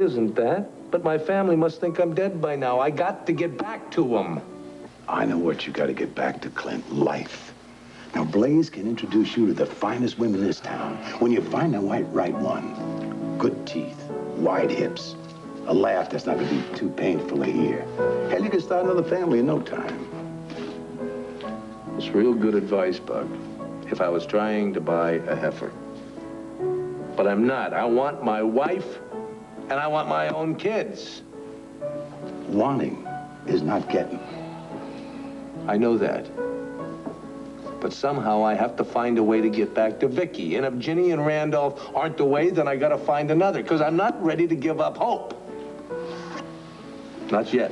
Isn't that? But my family must think I'm dead by now. I got to get back to them. I know what you got to get back to, Clint. Life. Now, Blaze can introduce you to the finest women in this town. When you find the right one, good teeth, wide hips, a laugh that's not going to be too painful to hear. Hell, you can start another family in no time. It's real good advice, Buck, if I was trying to buy a heifer. But I'm not. I want my wife, and I want my own kids. Wanting is not getting. I know that. But somehow I have to find a way to get back to Vicky. And if Ginny and Randolph aren't the way, then I gotta find another, because I'm not ready to give up hope. Not yet.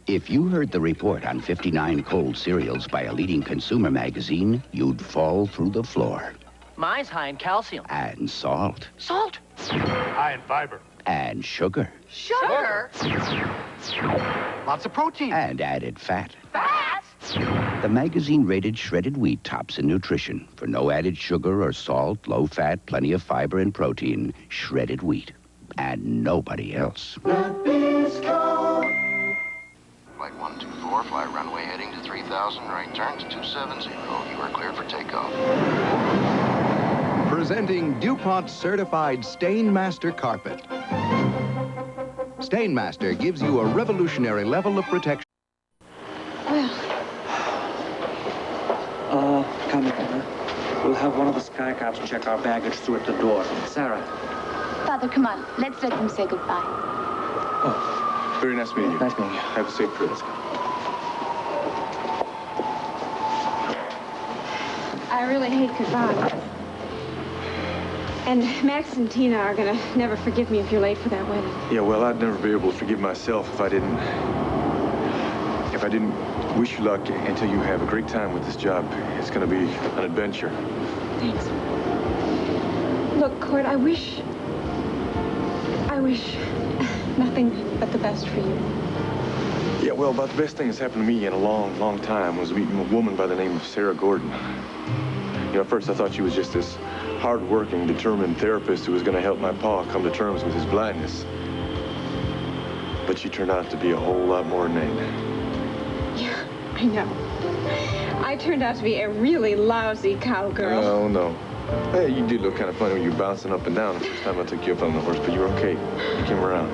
If you heard the report on 59 cold cereals by a leading consumer magazine, you'd fall through the floor. Mine's high in calcium. And salt. Salt? High in fiber. And sugar. Sugar? Lots of protein. And added fat. Fat? The magazine rated shredded wheat tops in nutrition for no added sugar or salt, low fat, plenty of fiber and protein. Shredded wheat. And nobody else. Flight 124, fly runway heading to 3000, right turn to 270. You are cleared for takeoff. Presenting DuPont Certified Stainmaster Carpet. Stainmaster gives you a revolutionary level of protection. Come in. We'll have one of the sky cops check our baggage through at the door. Sarah. Father, come on. Let's let them say goodbye. Oh, very nice meeting you. Nice meeting you. Have a safe trip. I really hate goodbye. And Max and Tina are gonna never forgive me if you're late for that wedding. Yeah, well, I'd never be able to forgive myself if I didn't wish you luck until you have a great time with this job. It's gonna be an adventure. Thanks. Look, Cord, I wish nothing but the best for you. Yeah, well, about the best thing that's happened to me in a long, long time was meeting a woman by the name of Sarah Gordon. You know, at first I thought she was just this hard-working, determined therapist who was going to help my pa come to terms with his blindness. But she turned out to be a whole lot more than that. Yeah, I know. I turned out to be a really lousy cowgirl. Oh, no. Hey, you did look kind of funny when you were bouncing up and down the first time I took you up on the horse, but you were okay. You came around.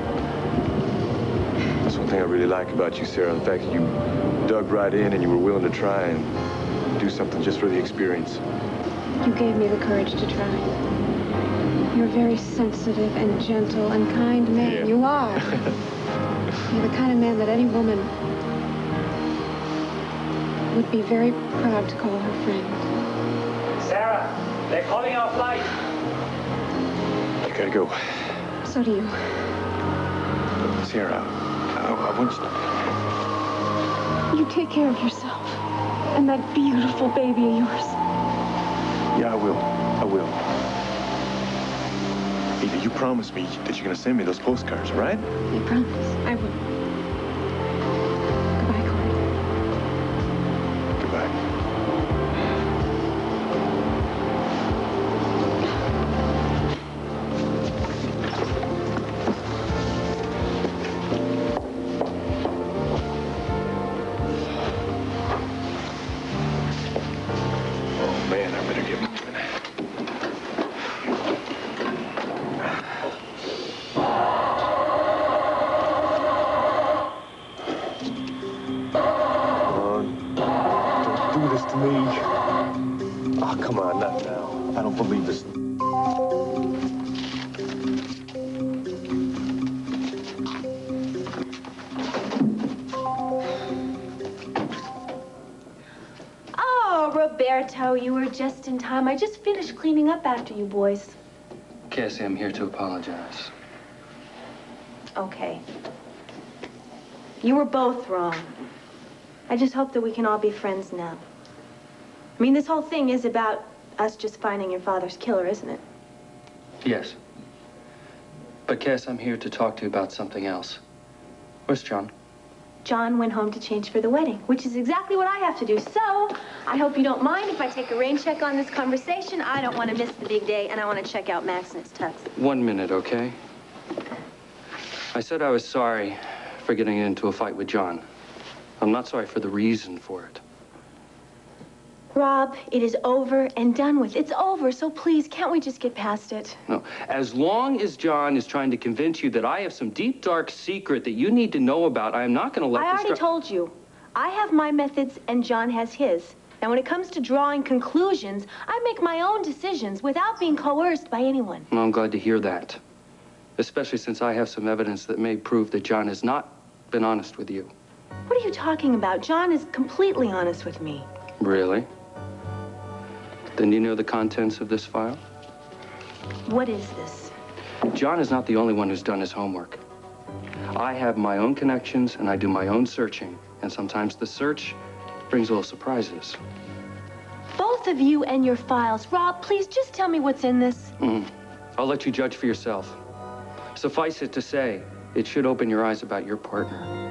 That's one thing I really like about you, Sarah, the fact that you dug right in and you were willing to try and do something just for the experience. You gave me the courage to try. You're a very sensitive and gentle and kind man. Yeah. You are. You're the kind of man that any woman would be very proud to call her friend. Sarah, they're calling our flight. I gotta go. So do you. Sarah, I want you... You take care of yourself and that beautiful baby of yours. Yeah, I will. I will. Eva, you promised me that you're gonna send me those postcards, right? I promise. I will. Goodbye, Cord. Goodbye. Oh, man, I better get moving. Don't do this to me. Oh, come on, not now. I don't believe this. Oh, Roberto, you were just in time. I just finished cleaning up after you boys. Cassie, I'm here to apologize. Okay. You were both wrong. I just hope that we can all be friends now. I mean, this whole thing is about us just finding your father's killer, isn't it? Yes. But, Cass, I'm here to talk to you about something else. Where's John? John went home to change for the wedding, which is exactly what I have to do. So, I hope you don't mind if I take a rain check on this conversation. I don't want to miss the big day, and I want to check out Max and his tux. 1 minute, okay? I said I was sorry for getting into a fight with John. I'm not sorry for the reason for it. Rob, it is over and done with. It's over, so please, can't we just get past it? No, as long as John is trying to convince you that I have some deep, dark secret that you need to know about, I am not going to let I this already told you. I have my methods and John has his. Now, when it comes to drawing conclusions, I make my own decisions without being coerced by anyone. Well, I'm glad to hear that. Especially since I have some evidence that may prove that John has not been honest with you. What are you talking about? John is completely honest with me. Really? Then do you know the contents of this file? What is this? John is not the only one who's done his homework. I have my own connections and I do my own searching. And sometimes the search brings little surprises. Both of you and your files. Rob, please just tell me what's in this. I'll let you judge for yourself. Suffice it to say, it should open your eyes about your partner.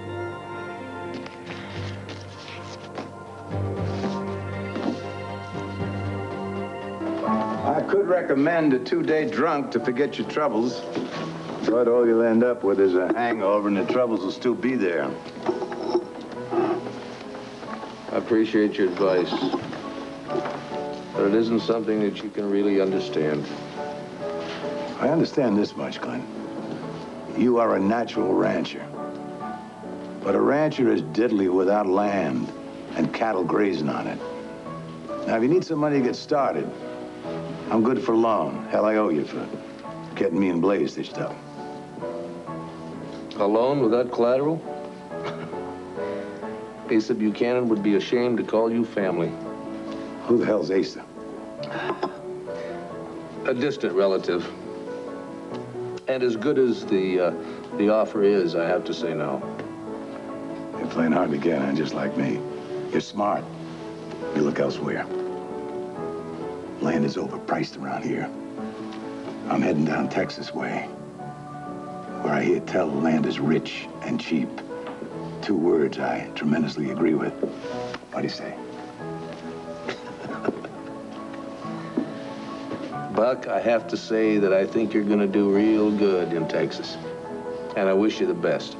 I could recommend a 2-day drunk to forget your troubles. But all you'll end up with is a hangover and the troubles will still be there. I appreciate your advice, but it isn't something that you can really understand. I understand this much, Clint. You are a natural rancher. But a rancher is diddly without land and cattle grazing on it. Now, if you need some money to get started, I'm good for loan. Hell, I owe you for getting me and Blaze stitched up. A loan without collateral? Asa Buchanan would be ashamed to call you family. Who the hell's Asa? A distant relative. And as good as the offer is, I have to say no. You're playing hard to get, huh? Just like me. You're smart. You look elsewhere. Land is overpriced around here. I'm heading down Texas way, where I hear tell land is rich and cheap. 2 words I tremendously agree with. What do you say? Buck, I have to say that I think you're gonna do real good in Texas. And I wish you the best.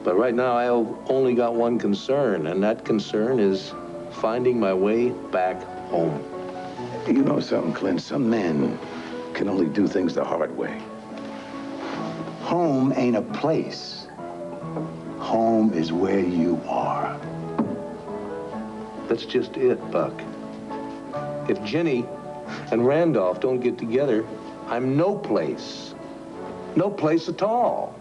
But right now, I've only got one concern, and that concern is finding my way back home. You know something, Clint? Some men can only do things the hard way. Home ain't a place. Home is where you are. That's just it, Buck. If Jenny and Randolph don't get together, I'm no place. No place at all.